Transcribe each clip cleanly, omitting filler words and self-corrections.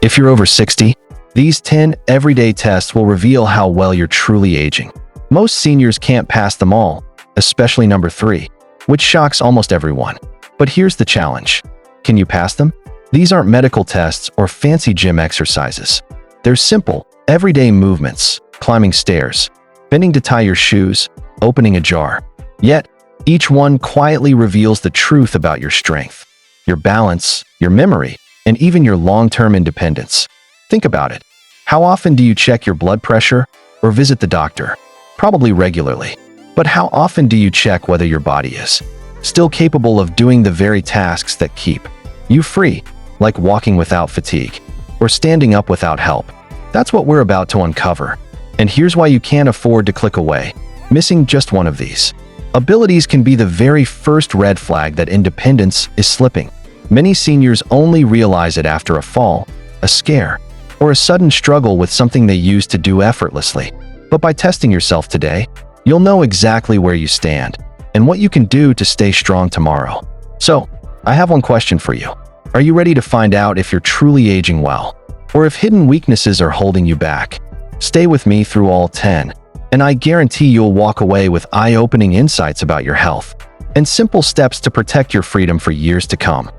If you're over 60, these 10 everyday tests will reveal how well you're truly aging. Most seniors can't pass them all, especially number 3, which shocks almost everyone. But here's the challenge. Can you pass them? These aren't medical tests or fancy gym exercises. They're simple, everyday movements, climbing stairs, bending to tie your shoes, opening a jar. Yet, each one quietly reveals the truth about your strength, your balance, your memory, and even your long-term independence. Think about it. How often do you check your blood pressure or visit the doctor? Probably regularly. But how often do you check whether your body is still capable of doing the very tasks that keep you free, like walking without fatigue or standing up without help? That's what we're about to uncover. And here's why you can't afford to click away, missing just one of these. Abilities can be the very first red flag that independence is slipping. Many seniors only realize it after a fall, a scare, or a sudden struggle with something they used to do effortlessly. But by testing yourself today, you'll know exactly where you stand and what you can do to stay strong tomorrow. So, I have one question for you. Are you ready to find out if you're truly aging well, or if hidden weaknesses are holding you back? Stay with me through all 10, and I guarantee you'll walk away with eye-opening insights about your health and simple steps to protect your freedom for years to come.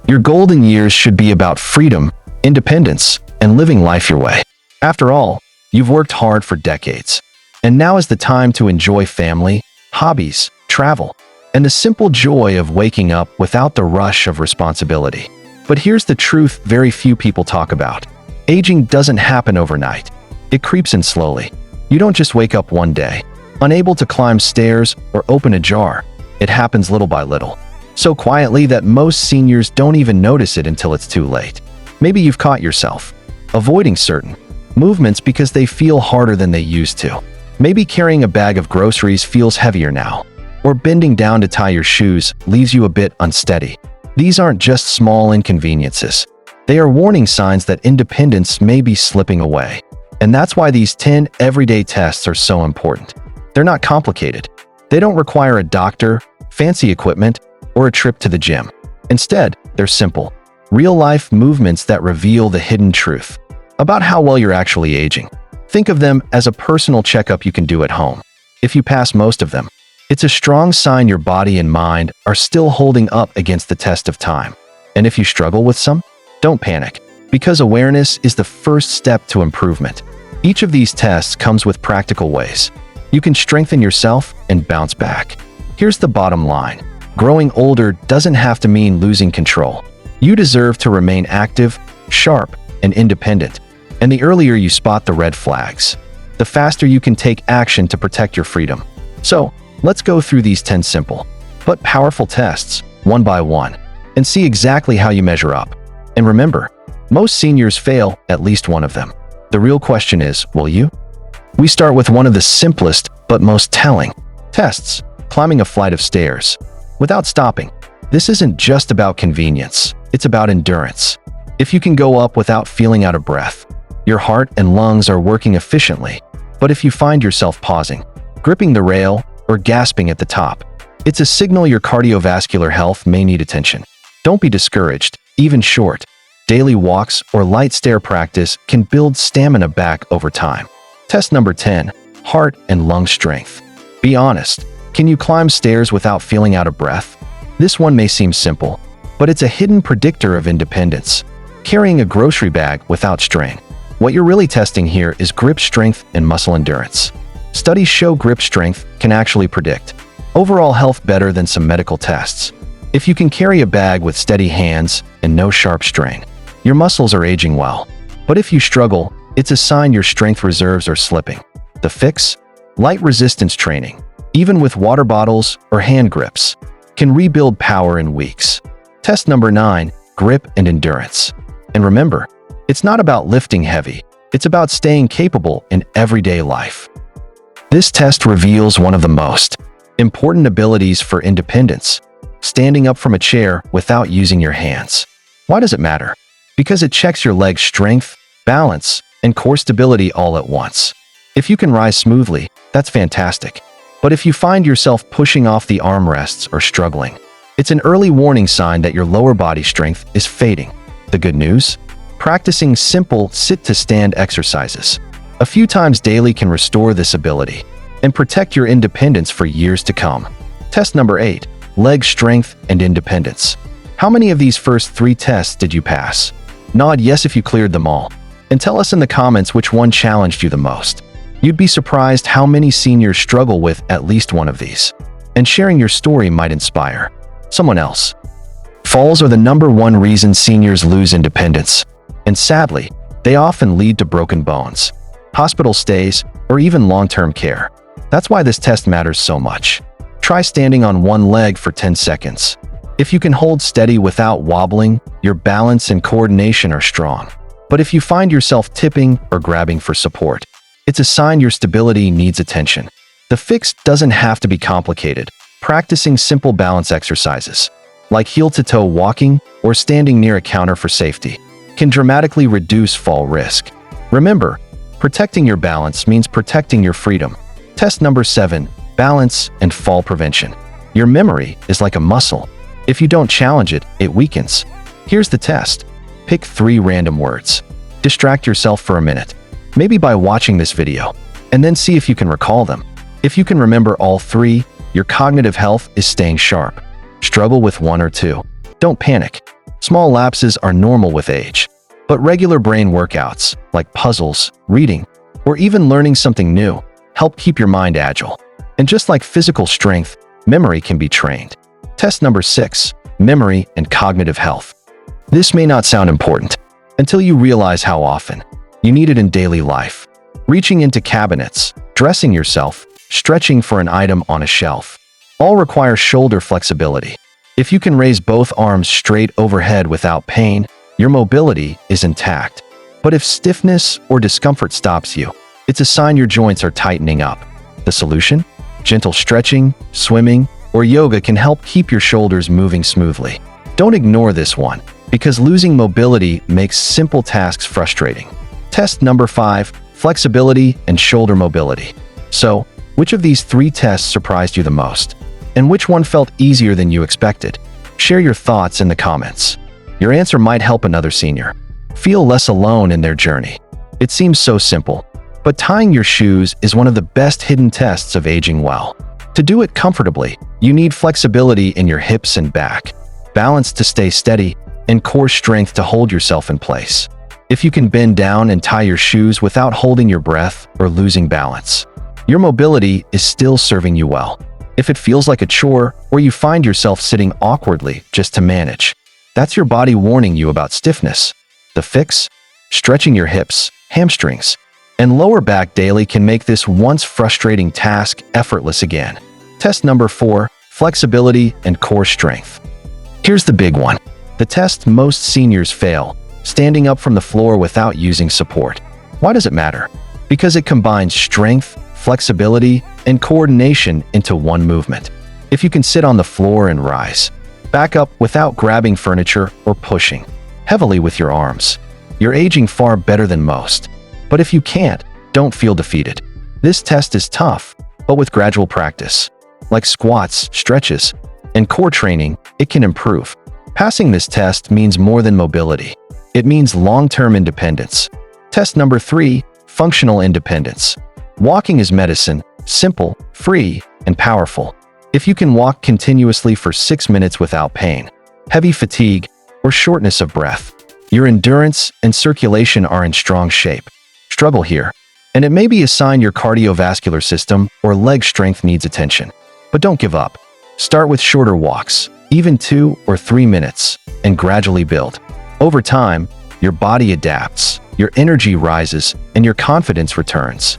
Your golden years should be about freedom, independence, and living life your way. After all, you've worked hard for decades, and now is the time to enjoy family, hobbies, travel, and the simple joy of waking up without the rush of responsibility. But here's the truth very few people talk about. Aging doesn't happen overnight. It creeps in slowly. You don't just wake up one day, unable to climb stairs or open a jar. It happens little by little, so quietly that most seniors don't even notice it until it's too late. Maybe you've caught yourself avoiding certain movements because they feel harder than they used to. Maybe carrying a bag of groceries feels heavier now, or bending down to tie your shoes leaves you a bit unsteady. These aren't just small inconveniences. They are warning signs that independence may be slipping away. And that's why these 10 everyday tests are so important. They're not complicated. They don't require a doctor, fancy equipment, or a trip to the gym. Instead, they're simple, real-life movements that reveal the hidden truth about how well you're actually aging. Think of them as a personal checkup you can do at home. If you pass most of them, it's a strong sign your body and mind are still holding up against the test of time. And if you struggle with some, don't panic, because awareness is the first step to improvement. Each of these tests comes with practical ways you can strengthen yourself and bounce back. Here's the bottom line. Growing older doesn't have to mean losing control. You deserve to remain active, sharp, and independent. And the earlier you spot the red flags, the faster you can take action to protect your freedom. So, let's go through these 10 simple but powerful tests, one by one, and see exactly how you measure up. And remember, most seniors fail at least one of them. The real question is, will you? We start with one of the simplest but most telling tests, climbing a flight of stairs without stopping. This isn't just about convenience, it's about endurance. If you can go up without feeling out of breath, your heart and lungs are working efficiently. But if you find yourself pausing, gripping the rail, or gasping at the top, it's a signal your cardiovascular health may need attention. Don't be discouraged. Even short, daily walks or light stair practice can build stamina back over time. Test number 10, heart and lung strength. Be honest, can you climb stairs without feeling out of breath? This one may seem simple, but it's a hidden predictor of independence. Carrying a grocery bag without strain. What you're really testing here is grip strength and muscle endurance. Studies show grip strength can actually predict overall health better than some medical tests. If you can carry a bag with steady hands and no sharp strain, your muscles are aging well. But if you struggle, it's a sign your strength reserves are slipping. The fix? Light resistance training, even with water bottles or hand grips, can rebuild power in weeks. Test number 9, grip and endurance. And remember, it's not about lifting heavy, it's about staying capable in everyday life. This test reveals one of the most important abilities for independence, standing up from a chair without using your hands. Why does it matter? Because it checks your leg strength, balance, and core stability all at once. If you can rise smoothly, that's fantastic. But if you find yourself pushing off the armrests or struggling, it's an early warning sign that your lower body strength is fading. The good news? Practicing simple sit-to-stand exercises a few times daily can restore this ability and protect your independence for years to come. Test number 8. Leg strength and independence. How many of these first 3 tests did you pass? Nod yes if you cleared them all, and tell us in the comments which one challenged you the most. You'd be surprised how many seniors struggle with at least one of these, and sharing your story might inspire someone else. Falls are the #1 reason seniors lose independence, and sadly, they often lead to broken bones, hospital stays, or even long-term care. That's why this test matters so much. Try standing on one leg for 10 seconds. If you can hold steady without wobbling, your balance and coordination are strong. But if you find yourself tipping or grabbing for support, it's a sign your stability needs attention. The fix doesn't have to be complicated. Practicing simple balance exercises, like heel-to-toe walking or standing near a counter for safety, can dramatically reduce fall risk. Remember, protecting your balance means protecting your freedom. Test number 7. Balance and fall prevention. Your memory is like a muscle. If you don't challenge it, it weakens. Here's the test. Pick 3 random words. Distract yourself for a minute, maybe by watching this video, and then see if you can recall them. If you can remember all 3, your cognitive health is staying sharp. Struggle with 1 or 2? Don't panic. Small lapses are normal with age. But regular brain workouts, like puzzles, reading, or even learning something new, help keep your mind agile. And just like physical strength, memory can be trained. Test number 6. Memory and cognitive health. This may not sound important until you realize how often you need it in daily life. Reaching into cabinets, dressing yourself, stretching for an item on a shelf, all require shoulder flexibility. If you can raise both arms straight overhead without pain, your mobility is intact. But if stiffness or discomfort stops you, it's a sign your joints are tightening up. The solution? Gentle stretching, swimming, or yoga can help keep your shoulders moving smoothly. Don't ignore this one, because losing mobility makes simple tasks frustrating. Test number 5. Flexibility and shoulder mobility. So, which of these 3 tests surprised you the most? And which one felt easier than you expected? Share your thoughts in the comments. Your answer might help another senior feel less alone in their journey. It seems so simple, but tying your shoes is one of the best hidden tests of aging well. To do it comfortably, you need flexibility in your hips and back, balance to stay steady, and core strength to hold yourself in place. If you can bend down and tie your shoes without holding your breath or losing balance, your mobility is still serving you well. If it feels like a chore or you find yourself sitting awkwardly just to manage, that's your body warning you about stiffness. The fix? Stretching your hips, hamstrings, and lower back daily can make this once frustrating task effortless again. Test number 4. Flexibility and core strength. Here's the big one. The test most seniors fail: standing up from the floor without using support. Why does it matter? Because it combines strength, flexibility, and coordination into one movement. If you can sit on the floor and rise back up without grabbing furniture or pushing heavily with your arms, you're aging far better than most. But if you can't, don't feel defeated. This test is tough, but with gradual practice, like squats, stretches, and core training, it can improve. Passing this test means more than mobility. It means long-term independence. Test number 3. Functional independence. Walking is medicine, simple, free, and powerful. If you can walk continuously for 6 minutes without pain, heavy fatigue, or shortness of breath, your endurance and circulation are in strong shape. Struggle here, and it may be a sign your cardiovascular system or leg strength needs attention. But don't give up. Start with shorter walks, even 2 or 3 minutes, and gradually build. Over time, your body adapts, your energy rises, and your confidence returns.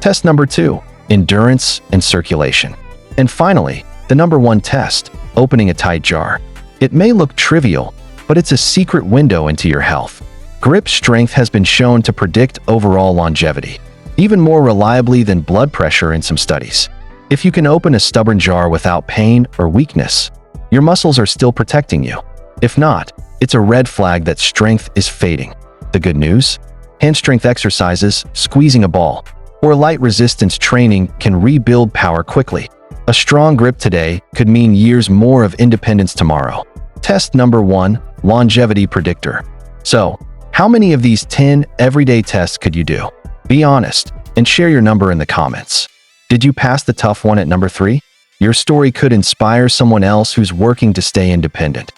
Test number 2. Endurance and circulation. And finally, the number 1 test, opening a tight jar. It may look trivial, but it's a secret window into your health. Grip strength has been shown to predict overall longevity, even more reliably than blood pressure in some studies. If you can open a stubborn jar without pain or weakness, your muscles are still protecting you. If not, it's a red flag that strength is fading. The good news? Hand strength exercises, squeezing a ball, or light resistance training can rebuild power quickly. A strong grip today could mean years more of independence tomorrow. Test number 1. Longevity predictor. So, How many of these 10 everyday tests could you do? Be honest and share your number in the comments. Did you pass the tough one at number 3? Your story could inspire someone else who's working to stay independent.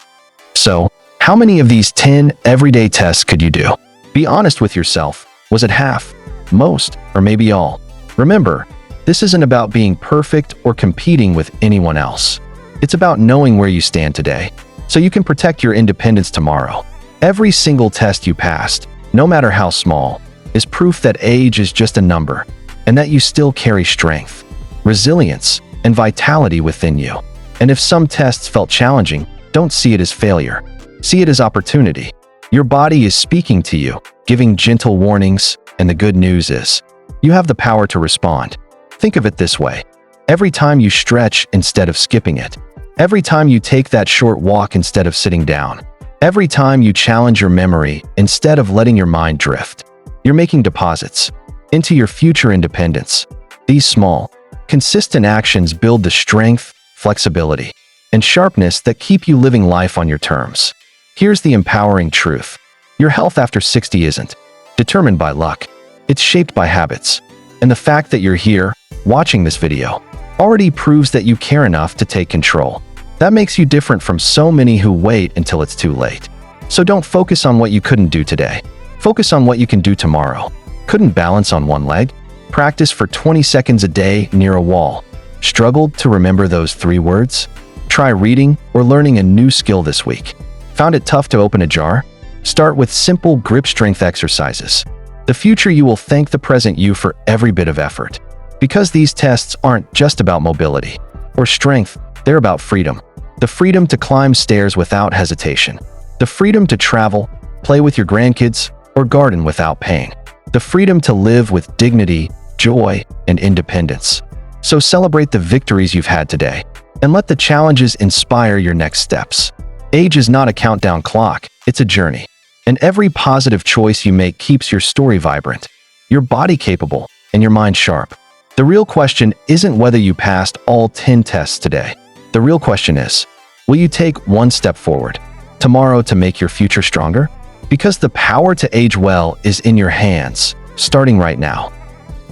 So, how many of these 10 everyday tests could you do? Be honest with yourself. Was it half, most, or maybe all? Remember, this isn't about being perfect or competing with anyone else. It's about knowing where you stand today, so you can protect your independence tomorrow. Every single test you passed, no matter how small, is proof that age is just a number, and that you still carry strength, resilience, and vitality within you. And if some tests felt challenging, don't see it as failure. See it as opportunity. Your body is speaking to you, giving gentle warnings, and the good news is, you have the power to respond. Think of it this way. Every time you stretch instead of skipping it, every time you take that short walk instead of sitting down, every time you challenge your memory instead of letting your mind drift, you're making deposits into your future independence. These small, consistent actions build the strength, flexibility, and sharpness that keep you living life on your terms. Here's the empowering truth. Your health after 60 isn't determined by luck. It's shaped by habits. And the fact that you're here, watching this video, already proves that you care enough to take control. That makes you different from so many who wait until it's too late. So don't focus on what you couldn't do today. Focus on what you can do tomorrow. Couldn't balance on one leg? Practice for 20 seconds a day near a wall. Struggled to remember those 3 words? Try reading or learning a new skill this week. Found it tough to open a jar? Start with simple grip strength exercises. The future you will thank the present you for every bit of effort. Because these tests aren't just about mobility or strength, they're about freedom. The freedom to climb stairs without hesitation. The freedom to travel, play with your grandkids, or garden without pain. The freedom to live with dignity, joy, and independence. So celebrate the victories you've had today, and let the challenges inspire your next steps. Age is not a countdown clock, it's a journey. And every positive choice you make keeps your story vibrant, your body capable, and your mind sharp. The real question isn't whether you passed all 10 tests today. The real question is, will you take one step forward tomorrow to make your future stronger? Because the power to age well is in your hands, starting right now.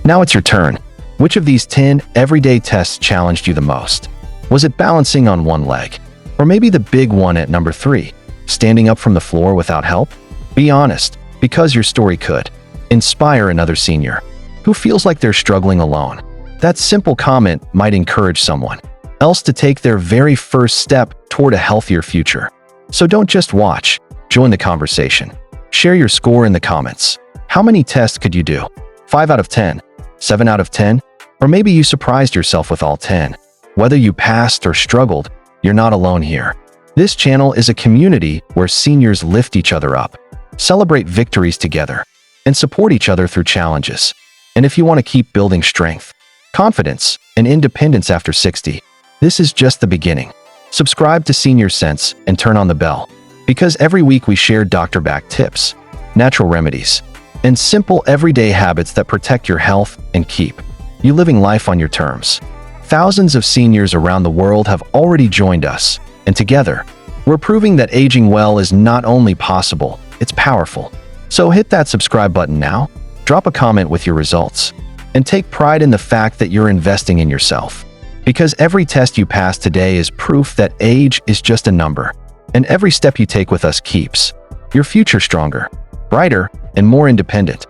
Now it's your turn. Which of these 10 everyday tests challenged you the most? Was it balancing on one leg? Or maybe the big one at number 3, standing up from the floor without help? Be honest, because your story could inspire another senior who feels like they're struggling alone. That simple comment might encourage someone else to take their very first step toward a healthier future. So don't just watch, join the conversation. Share your score in the comments. How many tests could you do? 5 out of 10? 7 out of 10? Or maybe you surprised yourself with all 10. Whether you passed or struggled, you're not alone here. This channel is a community where seniors lift each other up, celebrate victories together, and support each other through challenges. And if you want to keep building strength, confidence, and independence after 60, this is just the beginning. Subscribe to Senior Sense and turn on the bell, because every week we share doctor-backed tips, natural remedies, and simple everyday habits that protect your health and keep you living life on your terms. Thousands of seniors around the world have already joined us, and together, we're proving that aging well is not only possible, it's powerful. So hit that subscribe button now, drop a comment with your results, and take pride in the fact that you're investing in yourself. Because every test you pass today is proof that age is just a number, and every step you take with us keeps your future stronger, brighter, and more independent.